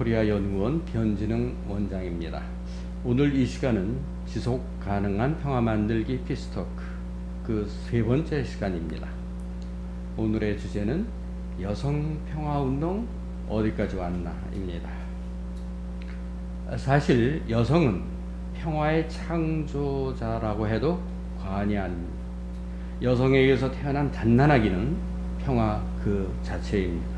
코리아연구원 변진흥 원장입니다. 오늘 이 시간은 지속 가능한 평화 만들기 피스토크 그 세 번째 시간입니다. 오늘의 주제는 여성 평화 운동 어디까지 왔나입니다. 사실 여성은 평화의 창조자라고 해도 과언이 아닙니다. 여성에게서 태어난 갓난아기는 평화 그 자체입니다.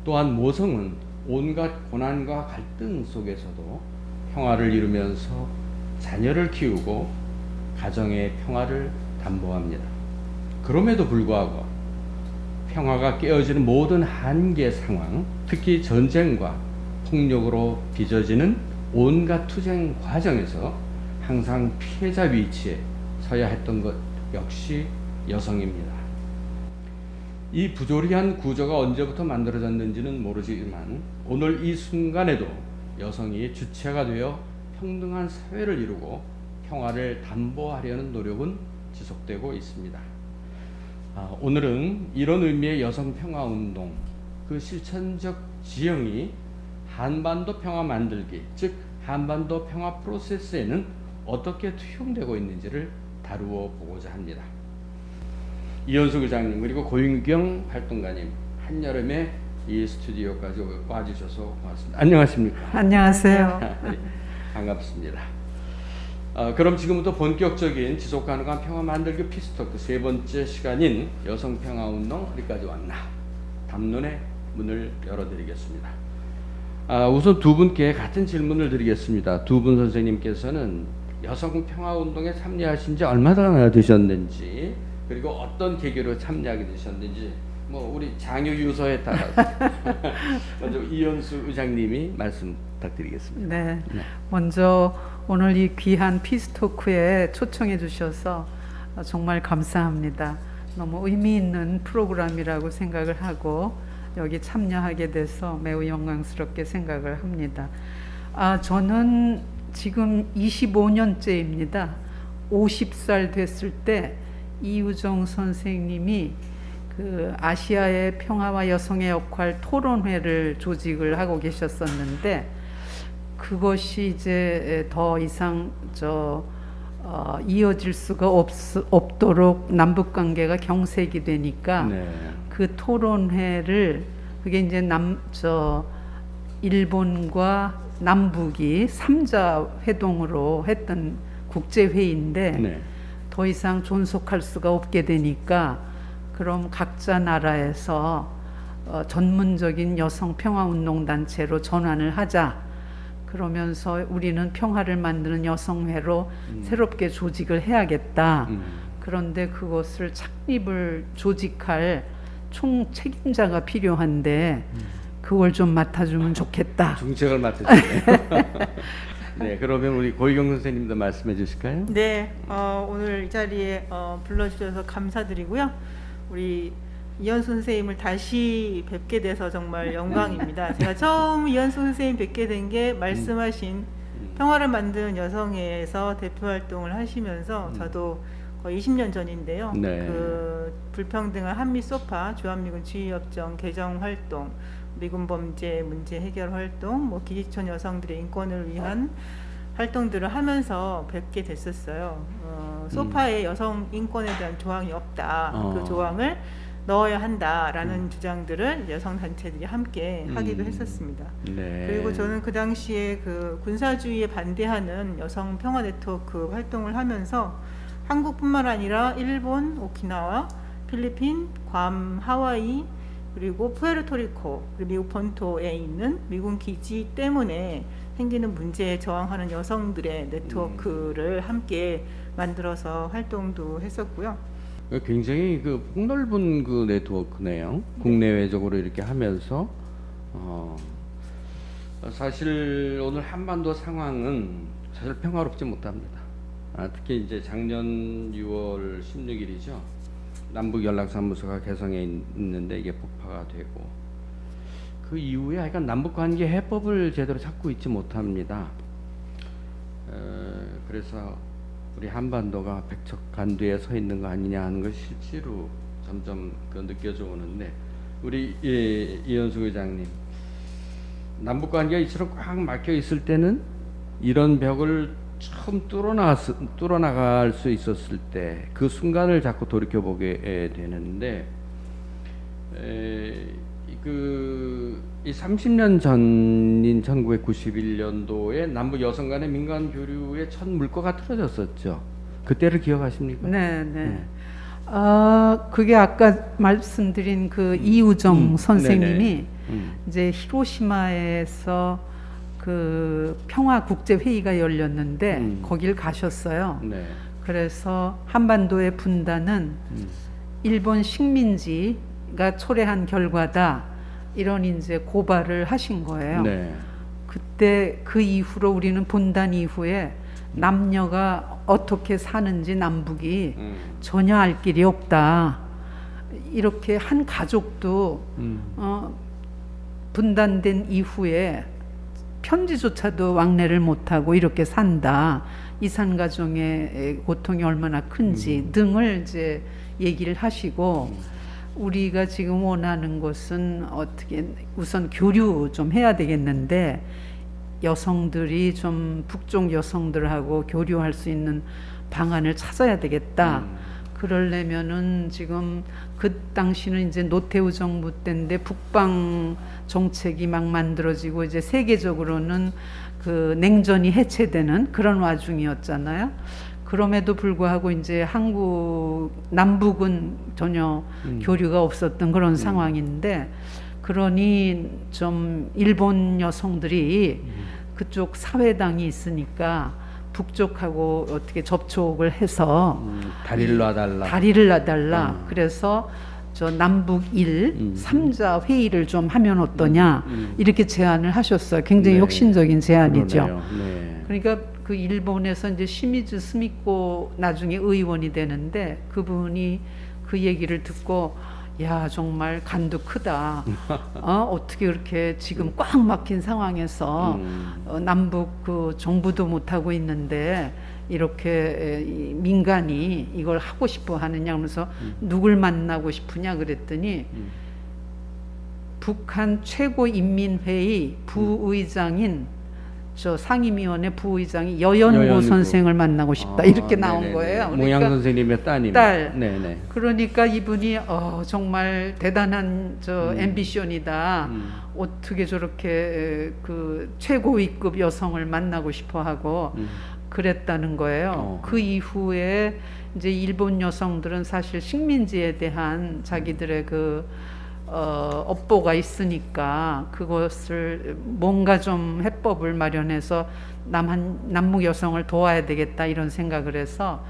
또한 모성은 온갖 고난과 갈등 속에서도 평화를 이루면서 자녀를 키우고 가정의 평화를 담보합니다. 그럼에도 불구하고 평화가 깨어지는 모든 한계 상황, 특히 전쟁과 폭력으로 빚어지는 온갖 투쟁 과정에서 항상 피해자 위치에 서야 했던 것 역시 여성입니다. 이 부조리한 구조가 언제부터 만들어졌는지는 모르지만 오늘 이 순간에도 여성이 주체가 되어 평등한 사회를 이루고 평화를 담보하려는 노력은 지속되고 있습니다. 오늘은 이런 의미의 여성 평화 운동, 그 실천적 지형이 한반도 평화 만들기, 즉 한반도 평화 프로세스에는 어떻게 투영되고 있는지를 다루어 보고자 합니다. 이현숙 의장님 그리고 고윤경 활동가님 한여름에 이 스튜디오까지 와주셔서 고맙습니다. 안녕하십니까? 안녕하세요. 네, 반갑습니다. 그럼 지금부터 본격적인 지속가능한 평화 만들기 피스토크 세 번째 시간인 여성 평화 운동 어디까지 왔나 담론의 문을 열어드리겠습니다. 우선 두 분께 같은 질문을 드리겠습니다. 두 분 선생님께서는 여성 평화 운동에 참여하신 지 얼마나 되셨는지, 그리고 어떤 계기로 참여하게 되셨는지 우리 장유 유서에 따라서 먼저 이현수 의장님이 말씀 부탁드리겠습니다. 네. 먼저 오늘 이 귀한 피스토크에 초청해 주셔서 정말 감사합니다. 너무 의미 있는 프로그램이라고 생각을 하고 여기 참여하게 돼서 매우 영광스럽게 생각을 합니다. 저는 지금 25년째입니다. 50살 됐을 때 이우정 선생님이 그 아시아의 평화와 여성의 역할 토론회를 조직을 하고 계셨었는데, 그것이 이제 더 이상 이어질 수가 없도록 남북 관계가 경색이 되니까 네. 그 토론회를, 그게 이제 일본과 남북이 3자 회동으로 했던 국제회의인데 네. 더 이상 존속할 수가 없게 되니까 그럼 각자 나라에서 전문적인 여성 평화운동단체로 전환을 하자. 그러면서 우리는 평화를 만드는 여성회로 새롭게 조직을 해야겠다. 그런데 그것을 창립을 조직할 총 책임자가 필요한데 그걸 좀 맡아주면 좋겠다. 중책을 맡으시네요. 네, 그러면 우리 고희경 선생님도 말씀해 주실까요? 네, 오늘 이 자리에 불러주셔서 감사드리고요. 우리 이현수 선생님을 다시 뵙게 돼서 정말 영광입니다. 제가 처음 이현수 선생님 뵙게 된 게 말씀하신 평화를 만드는 여성회에서 대표 활동을 하시면서 저도 거의 20년 전인데요. 네. 그 불평등한 한미 소파, 주한미군 지휘협정 개정 활동, 미군 범죄 문제 해결 활동, 기지촌 여성들의 인권을 위한 활동들을 하면서 뵙게 됐었어요. 소파에 여성 인권에 대한 조항이 없다. 그 조항을 넣어야 한다라는 주장들을 여성 단체들이 함께 하기도 했었습니다. 네. 그리고 저는 그 당시에 그 군사주의에 반대하는 여성 평화 네트워크 활동을 하면서 한국뿐만 아니라 일본, 오키나와, 필리핀, 괌, 하와이, 그리고 푸에르토리코, 그리고 미국 본토에 있는 미군 기지 때문에 생기는 문제에 저항하는 여성들의 네트워크를 함께 만들어서 활동도 했었고요. 굉장히 그 폭넓은 그 네트워크네요. 국내외적으로 이렇게 하면서 사실 오늘 한반도 상황은 사실 평화롭지 못합니다. 특히 이제 작년 6월 16일이죠. 남북 연락사무소가 개성에 있는데 이게 폭파가 되고 그 이후에 하여간 남북 관계 해법을 제대로 찾고 있지 못합니다. 그래서 우리 한반도가 백척간두에 서 있는 거 아니냐 하는 것이 실제로 점점 느껴져 오는데, 우리 이현수 의장님 남북 관계가 이처럼 꽉 막혀 있을 때는 이런 벽을 처음 뚫어나갈 수 있었을 때 그 순간을 자꾸 돌이켜 보게 되는데 이 30년 전인 1991년도에 남북 여성 간의 민간 교류의 첫 물꼬가 틀어졌었죠. 그때를 기억하십니까? 네, 네. 그게 아까 말씀드린 그 이우정 선생님이 이제 히로시마에서 그 평화 국제 회의가 열렸는데 거길 가셨어요. 네. 그래서 한반도의 분단은 일본 식민지가 초래한 결과다, 이런 이제 고발을 하신 거예요. 네. 그때 그 이후로 우리는 분단 이후에 남녀가 어떻게 사는지 남북이 전혀 알 길이 없다. 이렇게 한 가족도 분단된 이후에 편지조차도 왕래를 못하고 이렇게 산다. 이산 가정의 고통이 얼마나 큰지 등을 이제 얘기를 하시고, 우리가 지금 원하는 것은 어떻게 우선 교류 좀 해야 되겠는데, 여성들이 좀 북쪽 여성들하고 교류할 수 있는 방안을 찾아야 되겠다. 그러려면은 지금 그 당시는 이제 노태우 정부 때인데 북방 정책이 막 만들어지고 이제 세계적으로는 그 냉전이 해체되는 그런 와중이었잖아요. 그럼에도 불구하고 이제 한국 남북은 전혀 교류가 없었던 그런 상황인데, 그러니 좀 일본 여성들이 그쪽 사회당이 있으니까 북쪽하고 어떻게 접촉을 해서 다리를 놔달라. 그래서 저 남북일 3자 회의를 좀 하면 어떠냐, 이렇게 제안을 하셨어요. 굉장히 네. 혁신적인 제안이죠. 그러네요. 네. 그러니까 그 일본에서 이제 시미즈 스미코 나중에 의원이 되는데, 그분이 그 얘기를 듣고 야, 정말 간도 크다. 어떻게 그렇게 지금 꽉 막힌 상황에서 남북 그 정부도 못 하고 있는데 이렇게 민간이 이걸 하고 싶어 하느냐 하면서 누굴 만나고 싶으냐 그랬더니 북한 최고인민회의 부의장인 저 상임위원회 부의장이 여연구 선생을 만나고 싶다, 이렇게 나온 네네네. 거예요. 모양 선생님의 따님. 딸. 네네. 그러니까 이분이 정말 대단한 저 앰비션이다. 어떻게 저렇게 그 최고위급 여성을 만나고 싶어하고 그랬다는 거예요. 그 이후에 이제 일본 여성들은 사실 식민지에 대한 자기들의 그 업보가 있으니까 그것을 뭔가 좀 해법을 마련해서 남북 여성을 도와야 되겠다, 이런 생각을 해서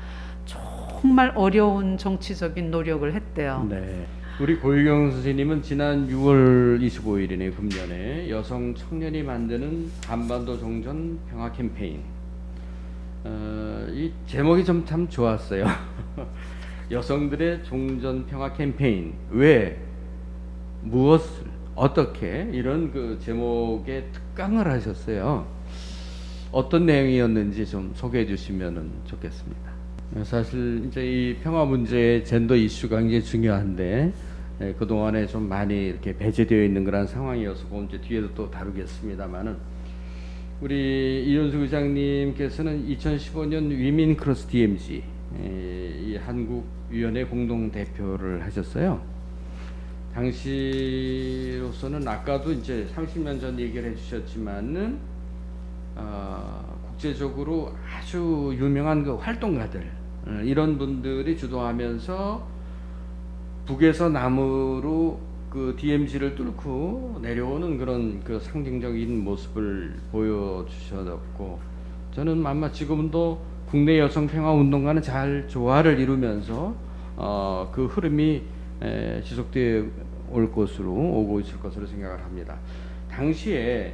정말 어려운 정치적인 노력을 했대요. 네. 우리 고유경 선생님은 지난 6월 25일이네, 금년에 여성 청년이 만드는 한반도 종전 평화 캠페인. 이 제목이 좀 참 좋았어요. 여성들의 종전 평화 캠페인. 왜? 무엇을 어떻게, 이런 그 제목에 특강을 하셨어요. 어떤 내용이었는지 좀 소개해 주시면 좋겠습니다. 사실 이제 이 평화 문제의 젠더 이슈가 굉장히 중요한데 그 동안에 좀 많이 이렇게 배제되어 있는 그런 상황이어서 이제 뒤에도 또 다루겠습니다만은, 우리 이현숙 의장님께서는 2015년 위민 크로스 DMZ 이 한국 위원회 공동 대표를 하셨어요. 당시로서는 아까도 이제 30년 전 얘기를 해주셨지만은 국제적으로 아주 유명한 그 활동가들, 이런 분들이 주도하면서 북에서 남으로 그 DMZ를 뚫고 내려오는 그런 그 상징적인 모습을 보여주셨고, 저는 아마 지금도 국내 여성 평화 운동과는 잘 조화를 이루면서 그 흐름이 지속되어 올 것으로 오고 있을 것으로 생각을 합니다. 당시에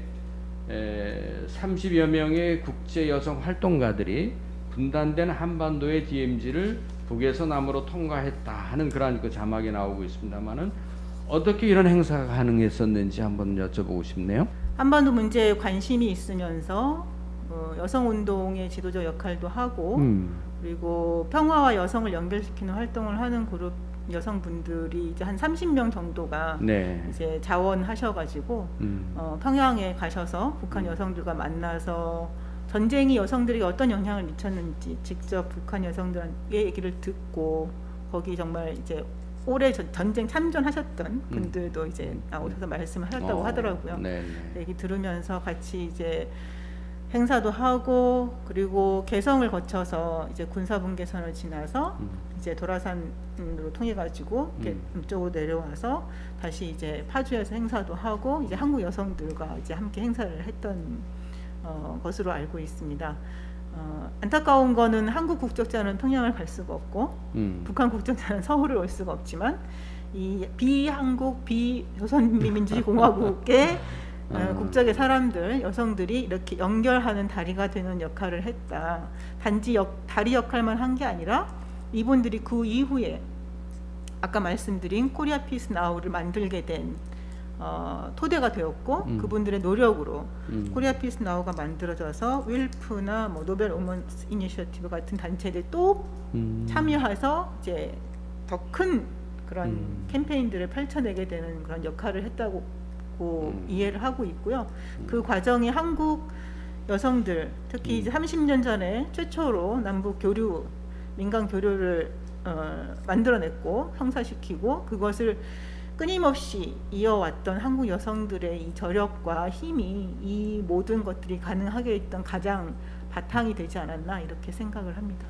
30여 명의 국제 여성 활동가들이 분단된 한반도의 DMZ를 북에서 남으로 통과했다 하는 그러한 그 자막이 나오고 있습니다만은, 어떻게 이런 행사가 가능했었는지 한번 여쭤보고 싶네요. 한반도 문제에 관심이 있으면서 여성 운동의 지도적 역할도 하고 그리고 평화와 여성을 연결시키는 활동을 하는 그룹 여성분들이 이제 한 30명 정도가 네. 이제 자원하셔가지고 평양에 가셔서 북한 여성들과 만나서 전쟁이 여성들에게 어떤 영향을 미쳤는지 직접 북한 여성들의 얘기를 듣고 거기 정말 이제 오래 전쟁 참전하셨던 분들도 이제 나오셔서 말씀을 하셨다고 하더라고요. 네. 얘기 들으면서 같이 이제 행사도 하고 그리고 개성을 거쳐서 이제 군사분계선을 지나서 이제 도라산으로 통해 가지고 이쪽으로 내려와서 다시 이제 파주에서 행사도 하고 이제 한국 여성들과 이제 함께 행사를 했던 것으로 알고 있습니다. 안타까운 거는 한국 국적자는 평양을 갈 수가 없고 북한 국적자는 서울을 올 수가 없지만 이 비한국 비조선민주주의공화국의 국적의 사람들, 여성들이 이렇게 연결하는 다리가 되는 역할을 했다. 단지 다리 역할만 한 게 아니라 이분들이 그 이후에 아까 말씀드린 코리아 피스 나우를 만들게 된 토대가 되었고 그분들의 노력으로 코리아 피스 나우가 만들어져서 윌프나 뭐 노벨 우먼스 이니셔티브 같은 단체들 또 참여해서 이제 더 큰 그런 캠페인들을 펼쳐내게 되는 그런 역할을 했다고 이해를 하고 있고요. 그 과정에 한국 여성들 특히 이제 30년 전에 최초로 남북 교류 민간 교류를 만들어냈고 형사시키고 그것을 끊임없이 이어왔던 한국 여성들의 이 저력과 힘이 이 모든 것들이 가능하게 했던 가장 바탕이 되지 않았나 이렇게 생각을 합니다.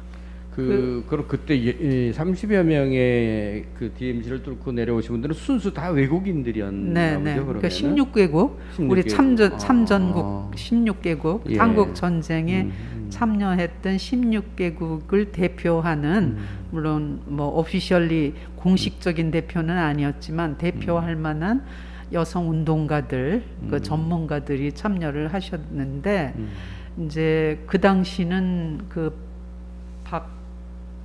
그럼 그때 30여 명의 그 DMZ를 뚫고 내려오신 분들은 순수 다 외국인들이었나 보죠. 그러니까 16개국 우리 참전국 16개국 예. 한국 전쟁에 참여했던 16개국을 대표하는 물론 뭐 오피셜리 공식적인 대표는 아니었지만 대표할 만한 여성 운동가들 그 전문가들이 참여를 하셨는데 이제 그 당시는 그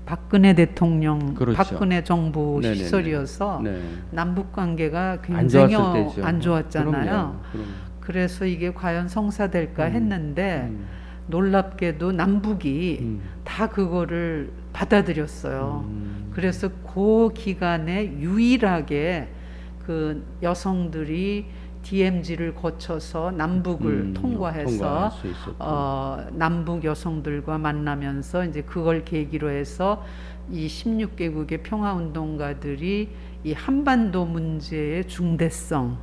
박근혜 대통령, 그렇죠. 박근혜 정부 네네네. 시절이어서 네. 남북 관계가 굉장히 안 좋았잖아요. 그럼요. 그래서 이게 과연 성사될까 했는데 놀랍게도 남북이 다 그거를 받아들였어요. 그래서 그 기간에 유일하게 그 여성들이 DMZ를 거쳐서 남북을 통과해서 남북 여성들과 만나면서 이제 그걸 계기로 해서 이 16개국의 평화운동가들이 이 한반도 문제의 중대성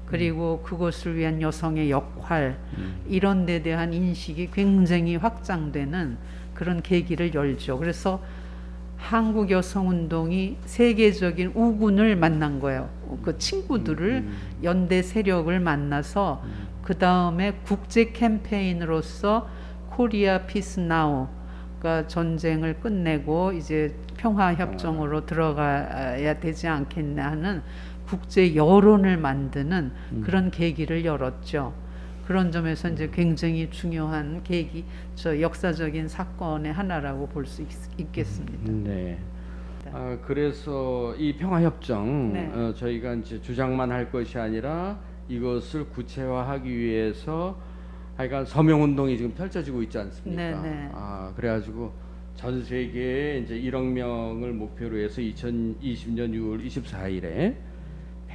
그리고 그것을 위한 여성의 역할 이런 데 대한 인식이 굉장히 확장되는 그런 계기를 열죠. 그래서 한국 여성운동이 세계적인 우군을 만난 거예요. 그 친구들을 연대 세력을 만나서 그 다음에 국제 캠페인으로서 코리아 피스 나우가 전쟁을 끝내고 이제 평화협정으로 들어가야 되지 않겠나 하는 국제 여론을 만드는 그런 계기를 열었죠. 그런 점에서 이제 굉장히 중요한 계기, 역사적인 사건의 하나라고 볼 수 있겠습니다. 네. 그래서 이 평화협정 네. 저희가 이제 주장만 할 것이 아니라 이것을 구체화하기 위해서 하여간 서명운동이 지금 펼쳐지고 있지 않습니까? 네. 그래가지고 전 세계에 이제 1억 명을 목표로 해서 2020년 6월 24일에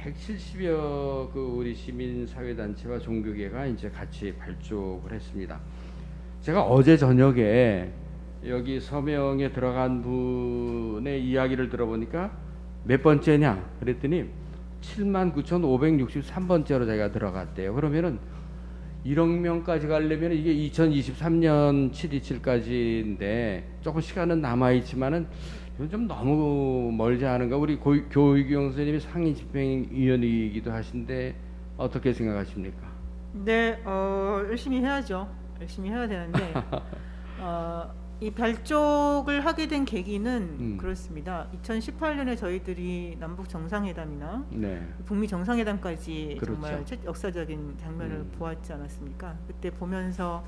170여 그 우리 시민 사회 단체와 종교계가 이제 같이 발족을 했습니다. 제가 어제 저녁에 여기 서명에 들어간 분의 이야기를 들어보니까 몇 번째냐 그랬더니 79,563번째로 제가 들어갔대요. 그러면은 1억 명까지 가려면 이게 2023년 727까지인데 조금 시간은 남아 있지만은 좀 너무 멀지 않은가? 우리 교육경 선생님이 상임 집행위원이기도 하신데 어떻게 생각하십니까? 네, 열심히 해야죠. 열심히 해야 되는데 이 발족을 하게 된 계기는 그렇습니다. 2018년에 저희들이 남북 정상회담이나 네. 북미 정상회담까지 그렇죠. 정말 역사적인 장면을 보았지 않았습니까? 그때 보면서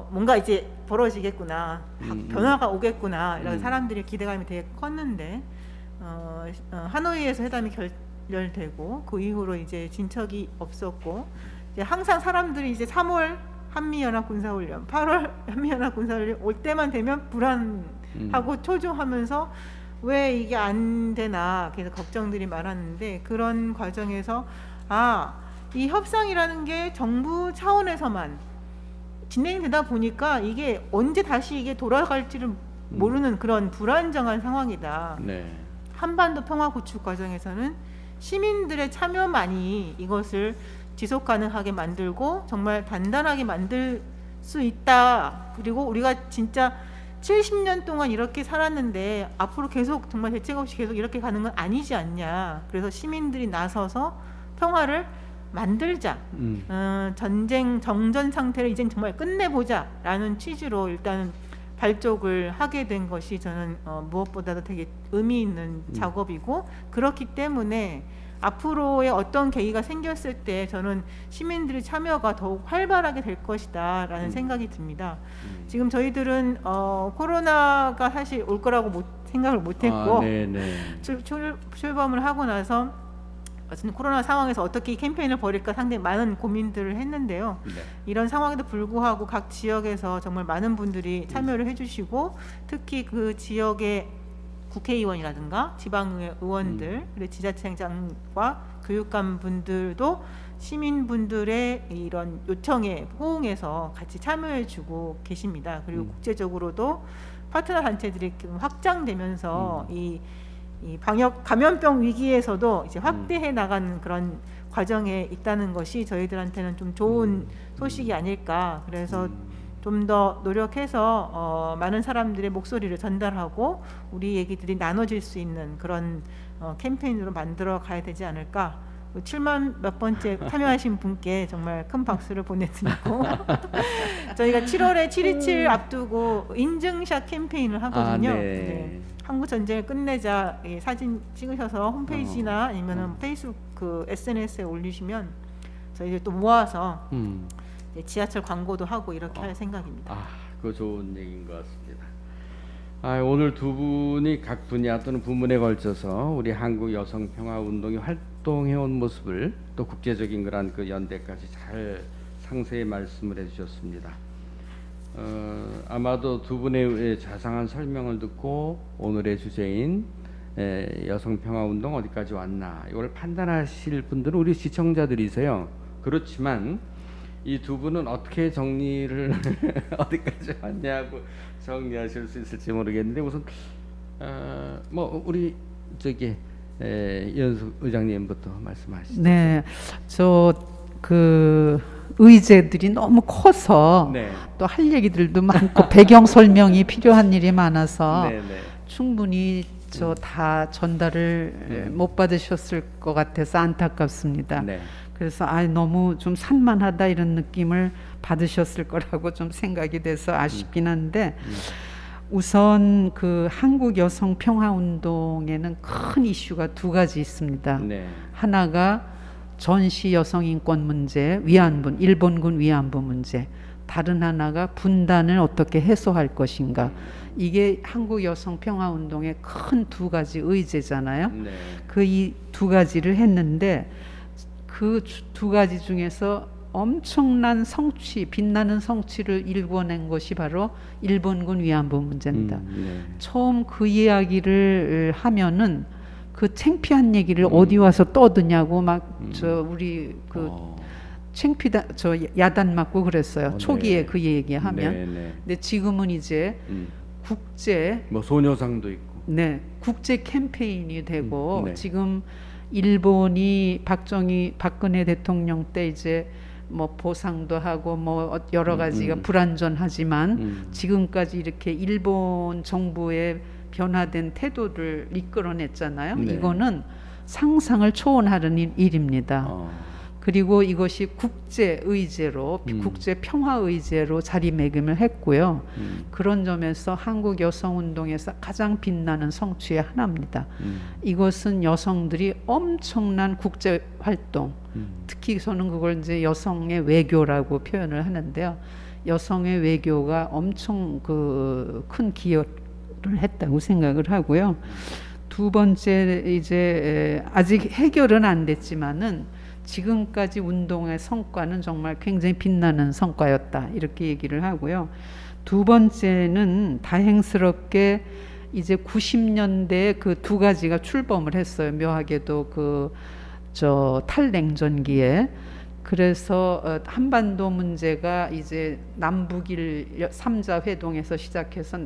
뭔가 이제 벌어지겠구나, 변화가 오겠구나 이런 사람들의 기대감이 되게 컸는데 하노이에서 회담이 결렬되고 그 이후로 이제 진척이 없었고 이제 항상 사람들이 이제 3월 한미연합 군사훈련, 8월 한미연합 군사훈련 올 때만 되면 불안하고 초조하면서 왜 이게 안 되나 계속 걱정들이 많았는데 그런 과정에서 이 협상이라는 게 정부 차원에서만 진행되다 보니까 이게 언제 다시 이게 돌아갈지를 모르는 그런 불안정한 상황이다. 네. 한반도 평화 구축 과정에서는 시민들의 참여만이 이것을 지속 가능하게 만들고 정말 단단하게 만들 수 있다. 그리고 우리가 진짜 70년 동안 이렇게 살았는데 앞으로 계속 정말 대책 없이 계속 이렇게 가는 건 아니지 않냐. 그래서 시민들이 나서서 평화를 만들자. 전쟁 정전 상태를 이젠 정말 끝내보자라는 취지로 일단 발족을 하게 된 것이 저는 무엇보다도 되게 의미 있는 작업이고 그렇기 때문에 앞으로의 어떤 계기가 생겼을 때 저는 시민들의 참여가 더욱 활발하게 될 것이다라는 생각이 듭니다. 지금 저희들은 코로나가 사실 올 거라고 생각을 못했고 출범을 하고 나서 코로나 상황에서 어떻게 캠페인을 벌일까 상당히 많은 고민들을 했는데요. 네. 이런 상황에도 불구하고 각 지역에서 정말 많은 분들이 참여를 해주시고 특히 그 지역의 국회의원이라든가 지방의 의원들 그리고 지자체장과 교육감 분들도 시민분들의 이런 요청에 호응해서 같이 참여해주고 계십니다. 그리고 국제적으로도 파트너 단체들이 확장되면서 이 방역 감염병 위기에서도 이제 확대해 나가는 그런 과정에 있다는 것이 저희들한테는 좀 좋은 소식이 아닐까. 그래서 좀 더 노력해서 많은 사람들의 목소리를 전달하고 우리 얘기들이 나눠질 수 있는 그런 캠페인으로 만들어 가야 되지 않을까. 7만 몇 번째 참여하신 분께 정말 큰 박수를 보내드리고 저희가 7월에 7.27 앞두고 인증샷 캠페인을 하거든요. 네. 한국 전쟁을 끝내자 사진 찍으셔서 홈페이지나 아니면 페이스북 그 SNS에 올리시면 저희들 또 모아서 지하철 광고도 하고 이렇게 할 생각입니다. 그거 좋은 얘기인 것 같습니다. 오늘 두 분이 각 분야 또는 부문에 걸쳐서 우리 한국 여성 평화 운동이 활동해온 모습을 또 국제적인 그런 그 연대까지 잘 상세히 말씀을 해주셨습니다. 아마도 두 분의 자상한 설명을 듣고 오늘의 주제인 여성 평화 운동 어디까지 왔나 이걸 판단하실 분들은 우리 시청자들이세요. 그렇지만 이 두 분은 어떻게 정리를 어디까지 왔냐고 정리하실 수 있을지 모르겠는데 우선 뭐 우리 저기 이현숙 의장님부터 말씀하시죠. 네, 저 그 의제들이 너무 커서 또 할 얘기들도 많고 배경 설명이 필요한 일이 많아서 충분히 저 다 전달을 못 받으셨을 것 같아서 안타깝습니다. 그래서 너무 좀 산만하다 이런 느낌을 받으셨을 거라고 좀 생각이 돼서 아쉽긴 한데 우선 그 한국 여성 평화 운동에는 큰 이슈가 두 가지 있습니다. 하나가 전시 여성 인권 문제, 위안부, 일본군 위안부 문제. 다른 하나가 분단을 어떻게 해소할 것인가. 이게 한국 여성 평화 운동의 큰 두 가지 의제잖아요. 그 이 두 가지를 했는데 그 두 가지 중에서 엄청난 성취, 빛나는 성취를 일궈낸 것이 바로 일본군 위안부 문제입니다. 처음 그 이야기를 하면은 그 창피한 얘기를 어디 와서 떠드냐고 막 저 우리 그 창피다 저 야단 맞고 그랬어요. 초기에 그 얘기하면. 근데 지금은 이제 국제 뭐 소녀상도 있고. 국제 캠페인이 되고 지금 일본이 박근혜 대통령 때 이제 뭐 보상도 하고 뭐 여러 가지가 불완전하지만 지금까지 이렇게 일본 정부의 변화된 태도를 이끌어냈잖아요. 이거는 상상을 초월하는 일입니다. 그리고 이것이 국제 의제로 국제 평화 의제로 자리매김을 했고요. 그런 점에서 한국 여성 운동에서 가장 빛나는 성취의 하나입니다. 이것은 여성들이 엄청난 국제 활동, 특히 저는 그걸 이제 여성의 외교라고 표현을 하는데요. 여성의 외교가 엄청 그 큰 기여를 했다고 생각을 하고요. 두 번째 이제 아직 해결은 안 됐지만은 지금까지 운동의 성과는 정말 굉장히 빛나는 성과였다 이렇게 얘기를 하고요. 두 번째는 다행스럽게 이제 90년대에 그 두 가지가 출범을 했어요. 묘하게도 그 저 탈냉전기에. 그래서 한반도 문제가 이제 남북일 3자 회동에서 시작해서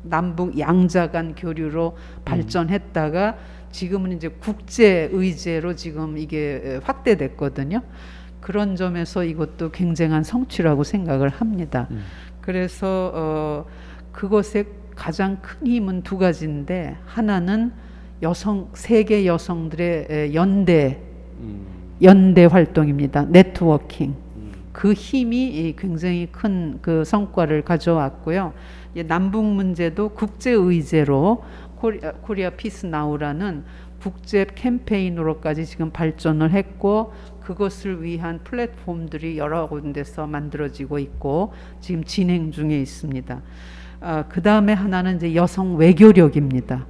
남북 양자 간 교류로 발전했다가 지금은 이제 국제 의제로 지금 이게 확대됐거든요. 그런 점에서 이것도 굉장한 성취라고 생각을 합니다. 그래서 그것의 가장 큰 힘은 두 가지인데, 하나는 세계 여성들의 연대 활동입니다. 네트워킹. 그 힘이 굉장히 큰 그 성과를 가져왔고요. 남북 문제도 국제 의제로 코리아 피스 나우라는 국제 캠페인으로까지 지금 발전을 했고, 그것을 위한 플랫폼들이 여러 군데서 만들어지고 있고 지금 진행 중에 있습니다. 그 다음에 하나는 이제 여성 외교력입니다.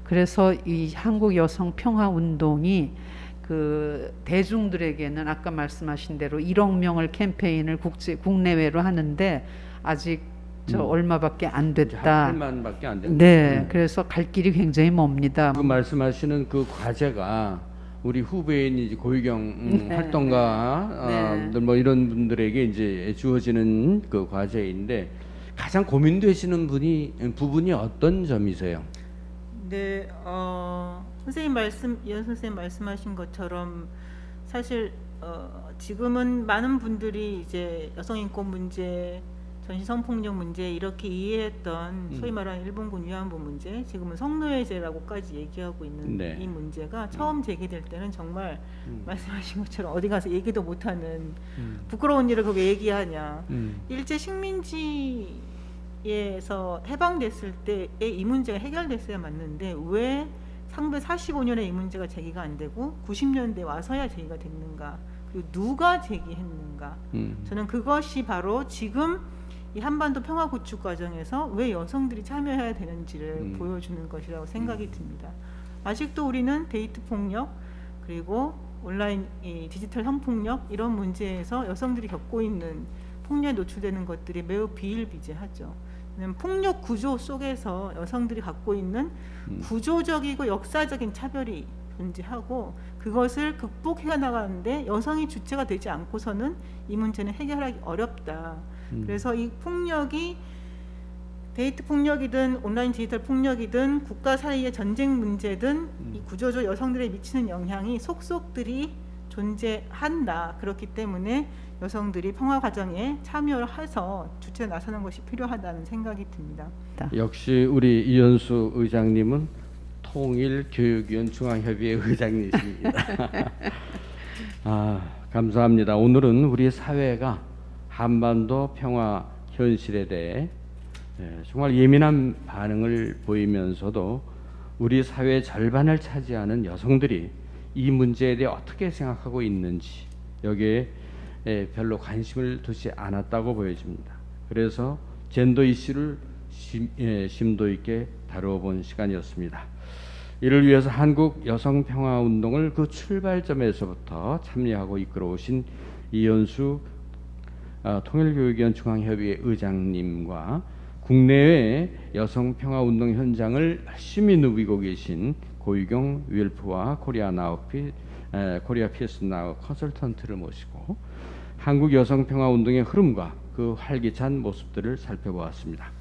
그래서 이 한국 여성 평화 운동이 그 대중들에게는 아까 말씀하신 대로 1억 명을 캠페인을 국내외로 하는데 아직 얼마밖에 안 됐다. 8만밖에 안 된다. 네, 그래서 갈 길이 굉장히 멉니다. 그 말씀하시는 그 과제가 우리 후배인 이제 고유경 활동가 뭐 이런 분들에게 이제 주어지는 그 과제인데, 가장 고민되시는 부분이 어떤 점이세요? 네, 이현 선생님 말씀하신 것처럼 사실 지금은 많은 분들이 이제 여성인권 문제, 전시성폭력 문제 이렇게 이해했던 소위 말하는 일본군 위안부 문제, 지금은 성노예제라고까지 얘기하고 있는 이 문제가 처음 제기될 때는 정말 말씀하신 것처럼 어디 가서 얘기도 못하는 부끄러운 일을 그렇게 얘기하냐. 일제 식민지에서 해방됐을 때에 이 문제가 해결됐어야 맞는데 왜 1945년에 이 문제가 제기가 안 되고 90년대 와서야 제기가 됐는가, 그리고 누가 제기했는가. 저는 그것이 바로 지금 이 한반도 평화 구축 과정에서 왜 여성들이 참여해야 되는지를 보여주는 것이라고 생각이 듭니다. 아직도 우리는 데이트 폭력, 그리고 온라인 디지털 성폭력 이런 문제에서 여성들이 겪고 있는 폭력에 노출되는 것들이 매우 비일비재하죠. 폭력 구조 속에서 여성들이 갖고 있는 구조적이고 역사적인 차별이 존재하고, 그것을 극복해 나가는데 여성이 주체가 되지 않고서는 이 문제는 해결하기 어렵다. 그래서 이 폭력이 데이트 폭력이든 온라인 디지털 폭력이든 국가 사이의 전쟁 문제든 이 구조적 여성들에 미치는 영향이 속속들이 존재한다. 그렇기 때문에 여성들이 평화 과정에 참여를 해서 주체에 나서는 것이 필요하다는 생각이 듭니다. 역시 우리 이현수 의장님은 통일교육위원 중앙협의회 의장님이십니다. 감사합니다. 오늘은 우리 사회가 한반도 평화 현실에 대해 정말 예민한 반응을 보이면서도 우리 사회의 절반을 차지하는 여성들이 이 문제에 대해 어떻게 생각하고 있는지 여기에 별로 관심을 두지 않았다고 보여집니다. 그래서 젠더 이슈를 심도 있게 다뤄본 시간이었습니다. 이를 위해서 한국 여성평화운동을 그 출발점에서부터 참여하고 이끌어오신 이현수 통일교육위원 중앙협의회 의장님과 국내외 여성평화운동 현장을 열심히 누비고 계신 고유경 윌프와 코리아 피스 나우 컨설턴트를 모시고 한국 여성평화운동의 흐름과 그 활기찬 모습들을 살펴보았습니다.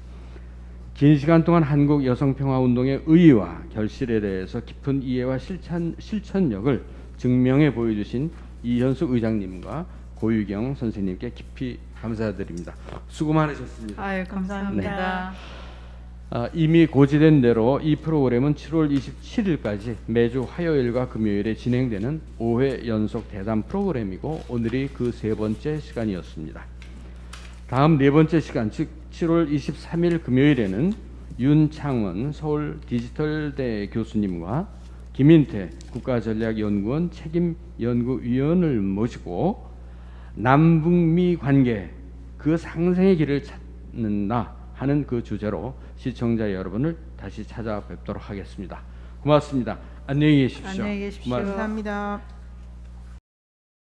긴 시간 동안 한국 여성평화운동의 의의와 결실에 대해서 깊은 이해와 실천력을 증명해 보여주신 이현수 의장님과 고유경 선생님께 깊이 감사드립니다. 수고 많으셨습니다. 아유, 감사합니다. 이미 고지된 대로 이 프로그램은 7월 27일까지 매주 화요일과 금요일에 진행되는 5회 연속 대담 프로그램이고 오늘이 그 세 번째 시간이었습니다. 다음 네 번째 시간, 즉 7월 23일 금요일에는 윤창원 서울 디지털대 교수님과 김인태 국가전략연구원 책임연구위원을 모시고 남북미 관계 그 상생의 길을 찾는다 하는 그 주제로 시청자 여러분을 다시 찾아뵙도록 하겠습니다. 고맙습니다. 안녕히 계십시오. 안녕히 계십시오. 고맙습니다. 감사합니다.